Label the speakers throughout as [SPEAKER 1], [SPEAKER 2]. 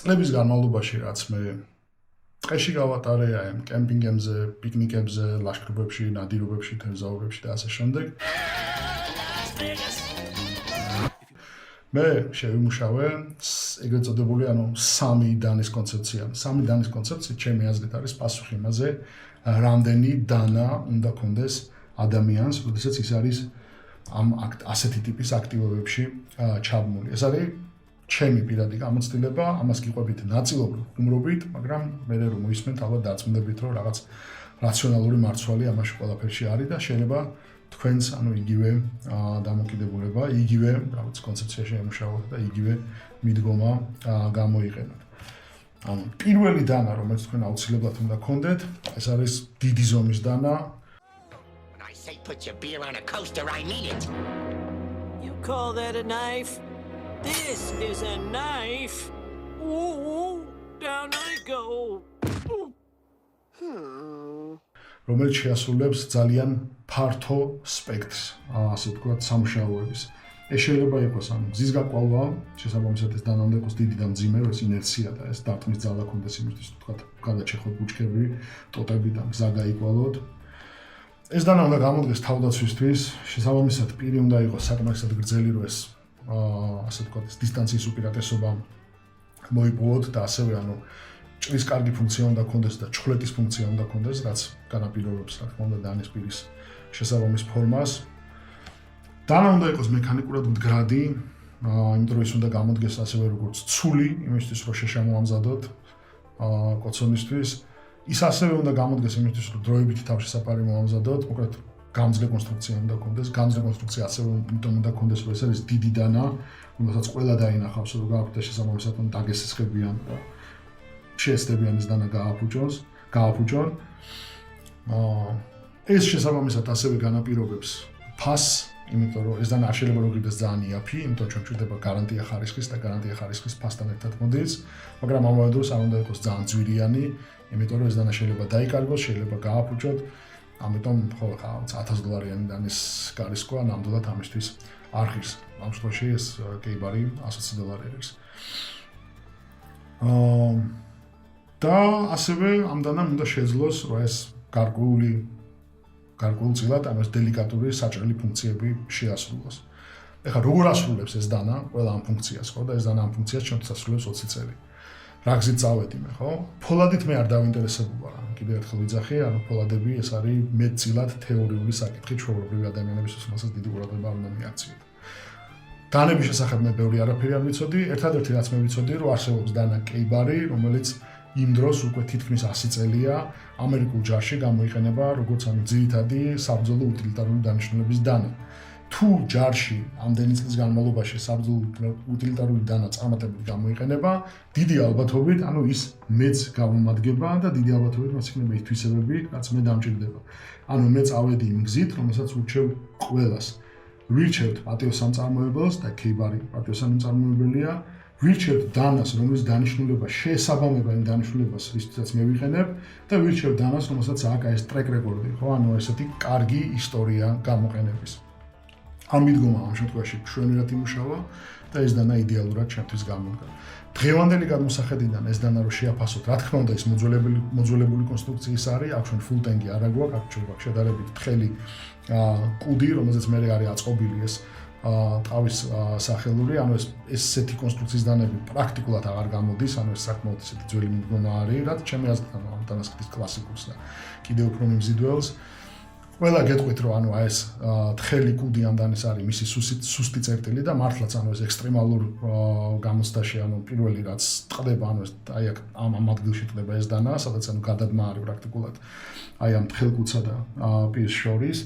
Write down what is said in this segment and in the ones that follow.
[SPEAKER 1] წლების განმავლობაში რაც მე ტყეში გავატარე აი ამ კემპინგებზე, პიკნიკებზე, ლაშქრობებში, ნადირობებში, თევზაურებში და ასე შემდეგ. მე შევიმუშავე ეგრეთ წოდებული სამი დანის კონცეფცია. სამი დანის კონცეფცია ჩემი აზრით არის პასუხი იმაზე, რამდენი დანა უნდა კონდეს ადამიანს, როდესაც ის არის ამ ასეთი ტიპის აქტივობებში ჩაბმული. ეს არის ჩემი პირადი გამოცდილება, ამას გიყვებით ნაწილობრივ ხუმრობით, მაგრამ მე რომ მოისმენთ, ალბათ დარწმუნდებით, რომ რაღაც რაციონალური მარცვალი ამაში ყველაფერში არის და შეიძლება თქვენს იგივე დამოკიდებულება, იგივე რაღაც კონცეფციაში ემუშაოთ და იგივე მიდგომა გამოიყენოთ. პირველი დანა, რომელიც თქვენ აუცილებლად უნდა გქონდეთ, ეს არის დიდი ზომის დანა.
[SPEAKER 2] Say put your beer on a coaster, I mean it.
[SPEAKER 3] You call that a knife? This is a knife. Ooh, down I go.
[SPEAKER 1] რომელიც შეასრულებს ძალიან ფართო სპექტრს, ასე ვთქვათ, სამუშაოების. ეს შეიძლება იყოს გზის გაყვალვა, შესაბამისად ეს დანა უნდა იყოს დიდი და მძიმე, ეს ინერცია და ეს დარტყმის ძალა ქონდეს იმისთვის, ვთქვათ, გადაჭეხოთ ბუჩქები, ტოტები და გზა გაიყვალოთ. ეს დანა უნდა გამოდგეს თავდაცვისთვის, შესაბამისად პირი უნდა იყოს საკმარისად გრძელი, რომ ეს ასე ვთქვათ, ეს დისტანციის უპირატესობა მოიპოვოთ და ასევე ჭრის კარგი ფუნქცია უნდა გქონდეს და ჩხვლეტის ფუნქცია უნდა გქონდეს, რაც განაპირობებს, რა თქმა უნდა, დანის პირის შესაბამის ფორმას. დანა უნდა იყოს მექანიკურად მდგრადი, იმიტომ რომ ის უნდა გამოდგეს ასევე როგორც ცული, იმისთვის რომ შეშამოამზადოთ კოცონისთვის. ის ასევე უნდა გამოდგეს იმისთვის, რომ დროებითი თავშესაფარი მოამზადოთ, მოკლედ გამძლე კონსტრუქცია უნდა გქონდეს. გამძლე კონსტრუქცია ასევე იმიტომ უნდა გქონდეს, რომ ეს არის დიდი დანა, რომელსაც ყველა დაინახავს, რომ გააქვთ და შესაბამისად დაგესესხებიან და შეესწებიან ეს დანა გააფუჭონ. ეს შესაბამისად ასევე განაპირობებს ფასს, იმიტომ რომ ეს დანა არ შეიძლება რომ გიდეს ძალიან იაფი, იმიტომ რომ ჩვენდება გარანტია ხარისხის და გარანტია ხარისხის ფასთან ერთად მოდის, მაგრამ ამავე დროს არ უნდა იყოს ძალიან ძვირიანი, იმიტომ რომ ეს დანა შეიძლება დაიკარგოს, შეიძლება გააფუჭოთ. ამიტომ ხო $1000 დანის გარისკვა ნამდვილად ამისთვის არ ღირს. ამ შემთხვევაში ეს კეიბარი $120 არის. და ასევე ამ დანამ უნდა შეძლოს, რომ ეს გარკვეულწილად ამას დელიკატური საჭრელი ფუნქციები შეასრულოს. ეხლა როგორ ასრულებს ეს დანა ყველა ამ ფუნქციას, ხო? და ეს დანა ამ ფუნქციას ჩვენთვის ასრულებს 20 წელი. რა გზით წავედი მე, ხო? ფოლადით მე არ დავინტერესებული ვარ. კიდევ ერთხელ ვიძახი, ფოლადები ეს არის მეტწილად თეორიული საკითხი ჩვეულებრივი ადამიანების, რომელსაც დიდი ყურადღება უნდა მიაქციოთ. დანების შესახებ მე ბევრი არაფერი არ ვიცოდი, ერთადერთი რაც მე ვიცოდი, რომ არსებობს დანა კეიბარი, რომელიც იმ დროს უკვე თითქმის 100 წელია ამერიკულ ჯარში გამოიყენება როგორც ძირითადი საბრძოლო უტილიტარული დანიშნულების დანა. თუ ჯარში ამდენი წლის განმავლობაში საბრძოლო უტილიტარული დანა წარმატებით გამოიყენება, დიდი ალბათობით, ის მეც გამომადგება და დიდი ალბათობით მას იქნება ის თვისებები, რაც მე დამჭირდება. მე წავედი იმ გზით, რომელსაც ურჩევ ყველას. ვირჩევთ პატიოსამწარმოებელს და კეიბარი პატიოსამწარმოებელია. ვირჩევთ დანას, რომლის დანიშნულება შეესაბამება იმ დანიშნულებას, რისთვისაც მე ვიყენებ და ვირჩევთ დანას, რომელსაც აქვს ეს ტრეკ რეკორდი, ხო? ესეთი კარგი ისტორია გამოყენების. ამ მიდგომა ამ შემთხვევაში მშვენივრად იმუშავა და ეს დანა იდეალურად ჩემთვის გამოდგა. დღევანდელი გადმოსახედიდან ეს დანა რო შეაფასოთ, რა თქმა უნდა, ის მოძველებული კონსტრუქციის არის, აქვს full tank-ი არა გვაქვს, აქვს შედარებით თხელი კუდი, რომელზეც მე არის აწყობილი ეს ტყავის სახელური, ესეთი კონსტრუქციის დანები პრაქტიკულად აღარ გამოდის, ეს საკმაოდ ისეთი ძველი მიდგომა არის, რაც ჩემი აზრით ამ დანასკეთის კლასიკურს და კიდევ უფრო მიმზიდველს. ყველა გეტყვით, რომ ეს თხელი კუდი ამ დანის არის მისი სუსტი წერტილი და მართლაც ეს ექსტრემალურ გამოცდაში, პირველი რაც ტყდება, ამ ადგილში ტყდება ეს დანა, სადაც გადადმა არის პრაქტიკულად ამ თხელკუცსა და პირს შორის.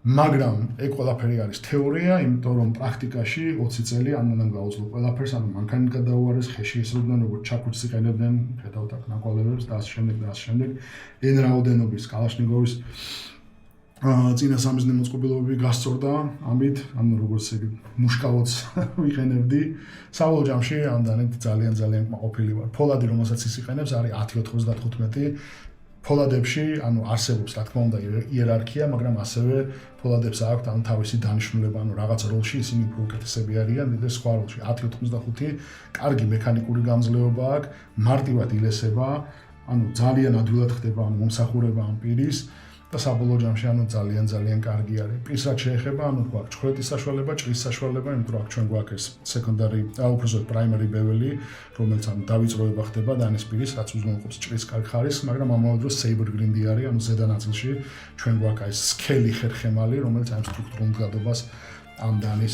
[SPEAKER 1] მაგრამ ეგ ყველაფერი არის თეორია, იმიტომ რომ პრაქტიკაში 20 წელი ამან გაუძლო ყველაფერს, მანქანით გადაუარეს, ხეში ესროდნენ, როგორც ჩაქუჩს იყენებდნენ, ხედავთ აქ ნაკვალევებს და ასე შემდეგ. ენ რაოდენობის კალაშნიკოვის წინასამიზნე მოწყობილობები გასწორდა, ამით, როგორც მუშკავოც ვიყენებდი. საბოლოო ჯამში ამ დანით ძალიან კმაყოფილი ვარ. ფოლადი, რომელსაც ის იყენებს, არის 1095 ფოლადებში, ანუ არსებობს, რა თქმა უნდა, იერარქია, მაგრამ ასევე ფოლადებს აქვთ ანუ თავისი დანიშნულება, ანუ რაღაც როლში ისინი უფრო უკეთესები არიან, ვიდრე სხვა როლში. 10-95 კარგი მექანიკური გამძლეობა აქვს, მარტივად ილესება, ანუ ძალიან ადვილად ხდება ანუ მომსახურება ამ პირის და საბოლოო ჯამში ანუ ძალიან კარგი არის. პირს რაც შეეხება, ანუ გვაქვს ჩხრეთის საშუალება, ჭრის საშუალება, იმიტომ რომ აქ ჩვენ გვაქვს ეს secondary, უბრალოდ primary bevel-ი, რომელიც ანუ დავიწროება ხდება დანის პირის, რაც უზრუნველყოფს ჭრის კარგ ხარისხს, მაგრამ ამავე დროს saber grind-ი არის, ანუ ზედა ნაწილში ჩვენ გვაქვს ეს სქელი ხერხემალი, რომელიც ამ სტრუქტურულ მდგრადობას ამ დანის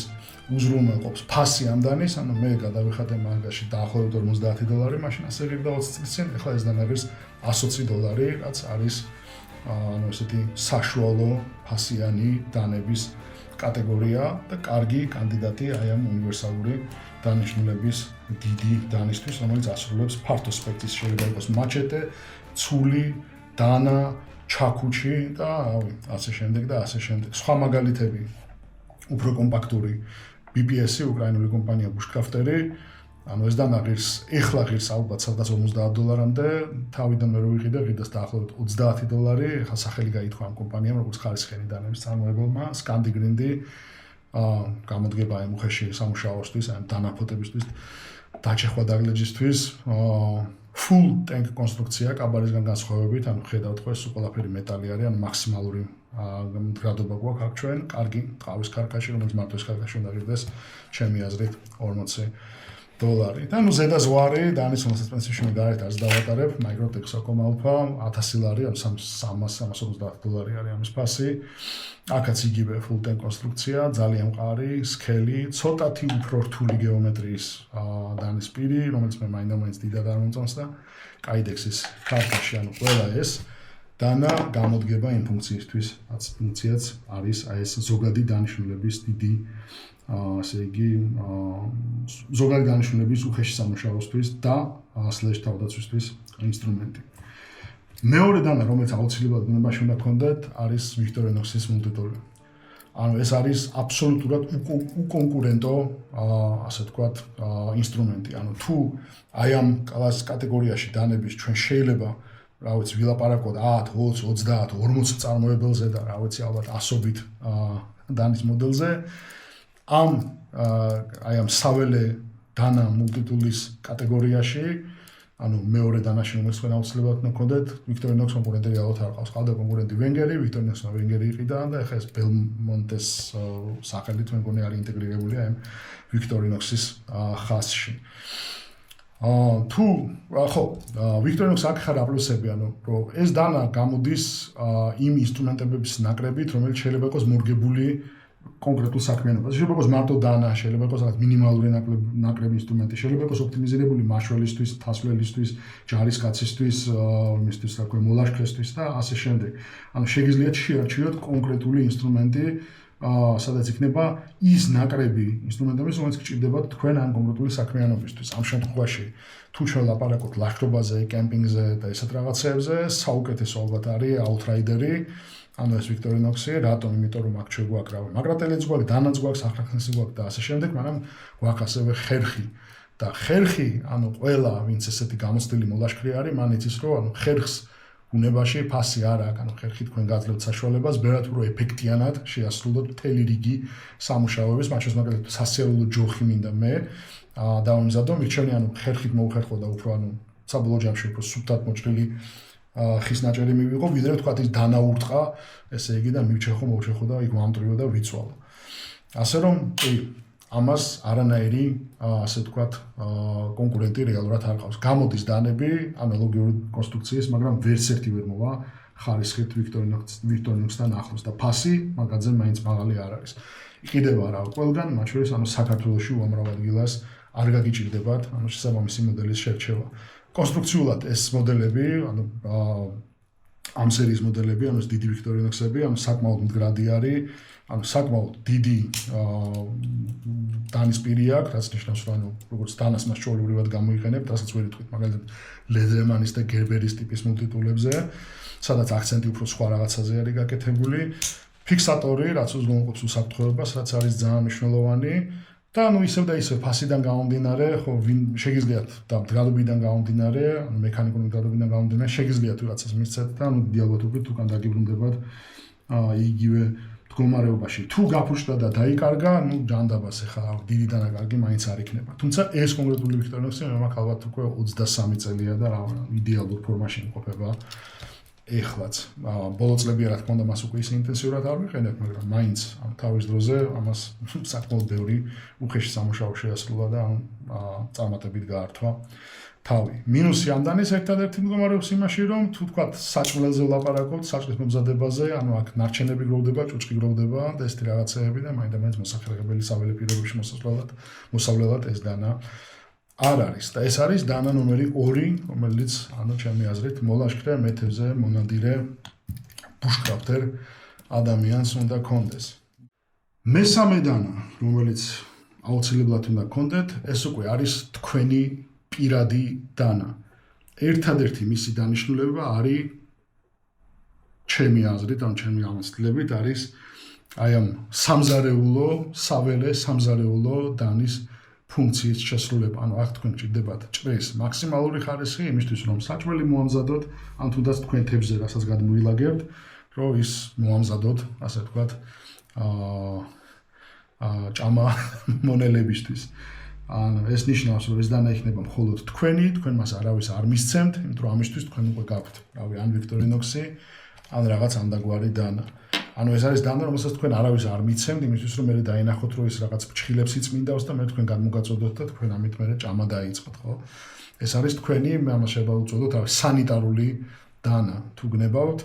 [SPEAKER 1] უზრუნველყოფს. ფასი ამ დანის, ანუ მე გადავიხადე მაგაში დაახლოებით $50, მაშინ ასე ღირდა 20 წლის წინ, ახლა ეს დანა ღირს $120, რაც არის ანუ ესეთი საშუალო ფასიანი დანების კატეგორია და კარგი კანდიდატი აი ამ უნივერსალური დანიშნულების დიდი დანისთვის, რომელიც ასრულებს ფართო სპექტრის, შეიძლება იყოს მაჩეტე, ცული, დანა, ჩაქუჩი და ასე შემდეგ და ასე შემდეგ. სხვა მაგალითები უფრო კომპაქტური BPS-ი, უკრაინული კომპანია Bushcrafteri, ანუ ეს დანა ღირს, ეხლა ღირს ალბათ სადღაც $50-მდე, თავიდან მე რო ვიყიდე, ღირდას დაახლოებით $30, ეხლა სახელი გაითქვა ამ კომპანიამ, როგორც ხარისხიანი დანების წარმოებელმა, Scandi Grind-ი, გამოდგება ამ უხეში სამუშაოსთვის, ამ დანაფოტებისთვის, დაჭეხვა დაგლეჯისთვის, full tank კონსტრუქცია კაბარისგან განსხვავებით, ანუ ხედავთ ხო ეს ყველაფერი მეტალი არის, ანუ მაქსიმალური მდგრადობა გვაქვს აქ ჩვენ, კარგი ყავის კარკაში, რომელიც მარტო ეს კარკაში უნდა ღირდეს, ჩემი აზრით $40. და ნუ ზედა ზღვარი დანის მოსასპენსიაში მე გარეთ არც დავატარებ, Microtex Ocom Alpha $1000, ანუ $350 არის ამის ფასი. აქაც იგივე full tank კონსტრუქცია, ძალიან მყარი, სქელი, ცოტათი უფრო რთული გეომეტრიის დანის პირი, რომელიც მე მაინდა-მაინც დიდად არ მომწონს და Kydex-ის ქარტაში, ანუ ყველა ეს დანა გამოდგება იმ ფუნქციისთვის, რაც ფუნქციაც არის აი ეს ზოგადი დანიშნულების დიდი ასე იგი ზოგადი დანიშნულების უხეში სამუშაოსთვის და სლეშ თავდაცვისთვის ინსტრუმენტი. მეორე დანა, რომელიც აუცილებლად ბუნებაში უნდა გქონდეთ, არის Victorinox-ის multitool. ანუ ეს არის აბსოლუტურად უკონკურენტო, ასე ვთქვათ, ინსტრუმენტი. ანუ თუ აი ამ კატეგორიაში დანების ჩვენ შეიძლება რა ვიცი, ვილაპარაკოთ 10, 20, 30, 40 წარმოებელზე და რა ვიცი, ალბათ ასობით დანის მოდელზე. აი ამ საველე დანა multitool-ის კატეგორიაში, ანუ მეორე დანაში რომელიც თქვენ აუცილებლად უნდა გქონდეთ, Victorinox კონკურენტი ალბათ არ ყავს. ყავდა კონკურენტი Wenger-ი, Victorinox-მა Wenger-ი იყიდა და ეხლა ეს Belmonte-s სახელით მე მგონი არის ინტეგრირებული აი Victorinox-ის ხაზში. თუ ხო, Victorinox აქ ხარ აპლუსები, ანუ რომ ეს დანა გამოდის იმ ინსტრუმენტების ნაკრებით, რომელიც შეიძლება იყოს მორგებული კონკრეტულ საქმიანობას. შეიძლება იყოს მარტო დანა, შეიძლება იყოს რაღაც მინიმალური ნაკრები ინსტრუმენტი, შეიძლება იყოს ოპტიმიზირებული მაშველისთვის, თასვლელისთვის, ჯარისკაცისთვის, იმისთვის, რა ქვია, მოლაშქრესთვის და ასე შემდეგ. ანუ შეგიძლიათ შეარჩიოთ კონკრეტული ინსტრუმენტი, სადაც იქნება ის ნაკრები ინსტრუმენტების, რომელიც გჭირდებათ თქვენ ამ კონკრეტული საქმიანობისთვის. ამ შემთხვევაში, თუ ჩვენ ლაპარაკობთ ლაშქრობაზე, კემპინგზე და ესეთ რაღაცეებზე, საუკეთესო ალბათ არის Outrider-ი. ანუ ეს Victorinox-ი, რატომ? იმიტომ რომ აქ ჩვენ გვაქვს რავი, მაგრატელიც გვაქვს, დანაც გვაქვს, ახალხნესი გვაქვს და ასე შემდეგ, მაგრამ გვაქვს ასევე ხერხი. და ხერხი, ანუ ყველა, ვინც ესეთი გამოცდილი მოლაშქრი არის, მან იცის, რომ ანუ ხერხს ბუნებაში ფასი არ აქვს, ანუ ხერხი თქვენ გაძლევთ საშუალებას, ბევრად უფრო ეფექტიანად შეასრულოთ მთელი რიგი სამუშაოების, მათ შორის მაგალითად სასიარულო ჯოხი მინდა მე დავამზადო, მირჩენია, ანუ ხერხით მოუხერხო და უფრო ანუ საბოლოო ჯამში უფრო სუფთად მოჭრილი ხის ნაჭერი მივიღო, ვიდრე თქვა ის დანაურტყა, ესე იგი და მოვჩეხო და იქ ვამტრივო და ვიცვალო. ასე რომ, ამას არანაირი, ასე ვთქვათ, კონკურენტი რეალურად არ ყავს. გამოდის დანები ანალოგიური კონსტრუქციის, მაგრამ ვერც ერთი ვერ მოვა ხარისხით Victorinox-თან ახლოს და ფასი მაგაზე მაინც მაღალი არ არის. იყიდება რა, ყველგან, მათ შორის ანუ საქართველოში უამრავ ადგილას არ გაგიჭირდებათ, ანუ შესაბამისი მოდელის შერჩევა. კონსტრუქციულად ეს მოდელები, ანუ ამ სერიის მოდელები, ანუ ეს დიდი Victorinox-ები, ანუ საკმაოდ მდგრადი არის, ანუ საკმაოდ დიდი დანის პირი აქვს, რაც ნიშნავს, რომ ანუ როგორც დანას მას ჩვეულებრივად გამოიყენებთ, რასაც ვერ იტყვით, მაგალითად Ledermanis და Gerber-ის ტიპის multitool-ებზე, სადაც აქცენტი უფრო სხვა რაღაცაზე არის გაკეთებული, ფიქსატორი, რაც უზრუნველყოფს უსაფრთხოებას, რაც არის ძალიან მნიშვნელოვანი. და ანუ ისევ და ისევ ფასიდან გამომდინარე, ხო, შეგიძლიათ და მდგრადობიდან გამომდინარე, ანუ მექანიკური მდგრადობიდან გამომდინარე, შეგიძლიათ ვიღაცას მისცეთ და ანუ დიალოგობით უკან დაგიბრუნდებათ იგივე მდგომარეობაში. თუ გაფუჭდა და დაიკარგა, ну ჯანდაბას ეხლა დიდი დანაკარგი მაინც არ იქნება. თუმცა ეს კონკრეტული ვიქტორინოქსი მე მაგ ალბათ უკვე 23 წელია და რა იდეალურ ფორმაში იმყოფება. ეხლაც ბოლო წლები რა თქმა უნდა მას უკვე ისე ინტენსიურად არ ვიყენებ, მაგრამ მაინც ამ თავის დროზე ამას საკმაოდ ბევრი უხეში სამუშაო შეასრულა და წარმატებით გაართვა თავი. მინუსი ამდანის ერთადერთი მდგომარეობს იმაში, რომ თუ თქვა საჭმელზე ვლაპარაკობთ, საჭმლის მომზადებაზე, ანუ აქ ნარჩენები გროვდება, ჭუჭკი გროვდება და ეს რაღაცეები და მაინდა-მაინც მოსახლეობელი საველე პირობებში მოსავლელად ეს დანა არ არის და ეს არის დანა ნომერი 2, რომელიც ანუ ჩემი აზრით მოლაშქრე მეთევზე მონადირე ბუშკრაფტერ ადამიანს უნდა კონდეს. მესამე დანა, რომელიც აუცილებლად უნდა კონდეთ, ეს უკვე არის თქვენი პირადი დანა. ერთადერთი მისი დანიშნულება არის ჩემი აზრით, ან ჩემი ამოცდილებით არის აი ამ საველე სამზარეულო დანის ფუნქციის შესრულება. ანუ აქ თქვენ ჭირდებათ ჭრის მაქსიმალური ხარისხი იმისთვის, რომ საჭმელი მოამზადოთ, ან თუნდაც თქვენ თევზზე რასაც გადმოილაგებთ, რომ ის მოამზადოთ, ასე ვთქვათ, ჭამა მონელებისთვის. ეს ნიშნავს, რომ ეს დანა იქნება მხოლოდ თქვენი, თქვენ მას არავის არ მისცემთ, იმიტომ რომ ამისთვის თქვენ უკვე გაქვთ, რავი, ან ვიქტორინოქსი, ან რაღაც ამდაგვარი დანა. ანუ ეს არის დანა, რომელსაც თქვენ არავის არ მიცემთ, იმისთვის რომ მე დაინახოთ, რომ ის რაღაც ფრჩხილებს იწმინდავს და მე თქვენ გადმოგაწოდოთ და თქვენ ამით მე ჭამა დაიწყოთ, ხო? ეს არის თქვენი, მე ამას შეიძლება უწოდოთ, სანიტარული დანა, თუ გნებავთ,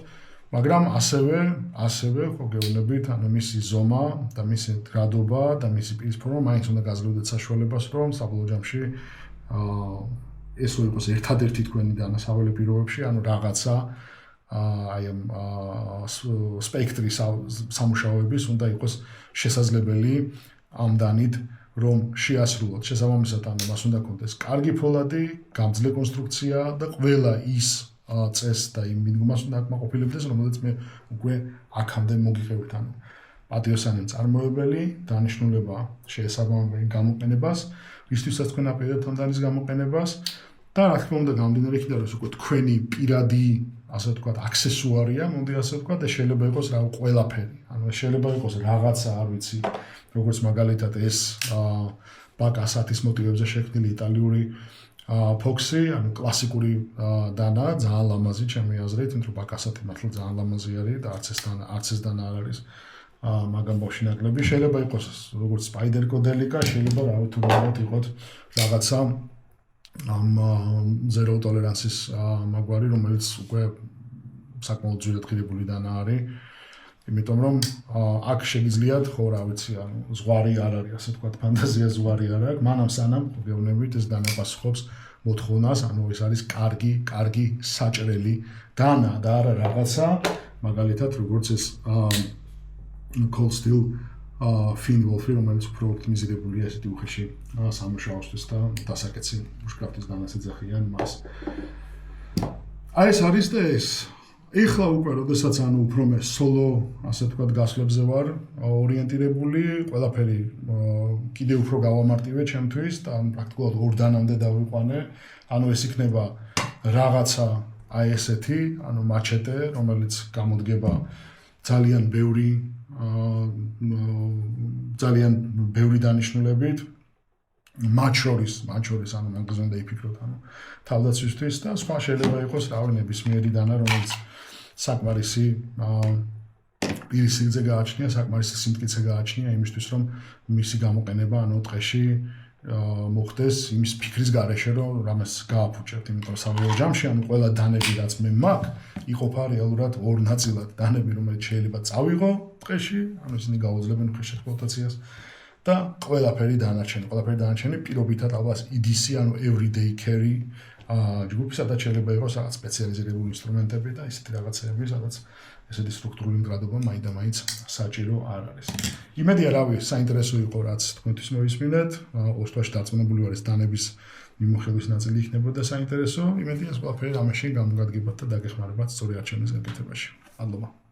[SPEAKER 1] მაგრამ ასევე ხო გეუბნებით, ანუ მისი ზომა და მისი გრადობა და მისი პირის ფორმა მაინც უნდა გაძლევდეთ საშუალებას, რომ საბოლოო ჯამში ეს იყოს ერთადერთი თქვენი დანა საველე პირობებში, ანუ რაღაცა აი ამ სპექტრის სამუშაოების უნდა იყოს შესაძლებელი ამ დანით, რომ შეასრულოთ. შესაბამისად, ანუ მას უნდა კონდეს კარგი ფოლადი, გამძლე კონსტრუქცია და ყველა ის წესს და იმ მიდგომას უნდა აკმაყოფილებდეს, რომელიც მე უკვე აქამდე მოგიხევით, ანუ პატიოსანი მწარმოებელი, დანიშნულება შეესაბამება გამოყენებას, ვისთვისაც თქვენ აპირებთ ამ დანის გამოყენებას და რა თქმა უნდა გამომდინარე იქიდან, რომ ეს უკვე თქვენი პირადი, ასე ვთქვათ, აქსესუარია, მოდი ასე ვთქვათ, და შეიძლება იყოს რა ყველაფერი. ანუ შეიძლება იყოს რაღაცა, არ ვიცი, როგორც მაგალითად ეს ბაკასათის მოტივებზე შექმნილი იტალიური ფოქსი, ანუ კლასიკური დანა, ძალიან ლამაზი ჩემი აზრით, იმიტომ რომ ბაკასათი მართლა ძალიან ლამაზი არის და არც ეს დანა არ არის მაგამ ბავში ნაკლები. შეიძლება იყოს როგორც სპაიდერ კოდელიკა, შეიძლება რავი თუ რაღაც იყოს რაღაცა ამ ზერო ტოლერანსის მაგვარი, რომელიც უკვე საკმაოდ ძვირად ღირებული დანა არის. იმიტომ რომ აქ შეგიძლიათ, ხო რა ვიცი, ანუ ზღვარი არ არის, ასე ვთქვათ, ფანტაზია ზღვარი არ აქვს. მანამ სანამ გეუბნებით ეს დანა პასუხობს მოთხოვნას, ანუ ეს არის კარგი საჭრელი დანა და არა რაღაცა, მაგალითად, როგორც ეს cold steel Finn-Wolf, რომელიც უფრო ოპტიმიზირებულია ესეთი უხეში სამუშაოსთვის და დასაკეთsi ბუშკრაფტის დანას ეძახიან მას. აი ეს არის და ეს. ეხლა უკვე, როდესაც ანუ უფრო მე სოლო, ასე ვთქვათ, გასვლებზე ვარ ორიენტირებული, ყველაფერი კიდევ უფრო გავამარტივე ჩემთვის და პრაქტიკულად 2 დანამდე დავიყვანე. ანუ ეს იქნება რაღაცა აი ესეთი, ანუ მაჩეტე, რომელიც გამოდგება ძალიან ბევრი დანიშნულებით. მათ შორის, ანუ მაგაზე უნდა იფიქროთ, ანუ თავდაცვისთვის და სხვა შეიძლება იყოს რავი ნებისმიერი დანა, რომელიც საკმარისი პირის სიგრძე გააჩნია, საკმარისი სიმტკიცე გააჩნია იმისთვის, რომ მისი გამოყენება ანუ ტყეში მოხდეს იმის ფიქრის გარეშე, რომ რამეს გააფუჭებთ, იმიტომ საბოლოო ჯამში ანუ ყველა დანები, რაც მე მაქვს, იყოფა რეალურად 2 ნაწილად. დანები, რომელიც შეიძლება წავიღო ტყეში, ანუ ისინი გაუძლებენ ხეშ ექსპლუატაციას და ყველაფერი დანარჩენი პირობითად ალბათ EDC, ანუ everyday carry ჯგუფისა და შეიძლება იყოს რაღაც სპეციალიზირებული ინსტრუმენტები და ისეთი რაღაცეები, სადაც ესეთი სტრუქტურული მდგრადობა მაინდა-მაინც საჭირო არ არის. იმედია, რავი, საინტერესო იყო, რაც თქვენთვის მოვისმინეთ. ოსტოში დარწმუნებული ვარ, ეს დანების მიმოხილვის ნაწილი იქნებოდა საინტერესო. იმედია, ეს ყველაფერი რამეში გამოგადგებათ და დაგეხმარებათ სწორი არჩევნის გაკეთებაში. მადლობა.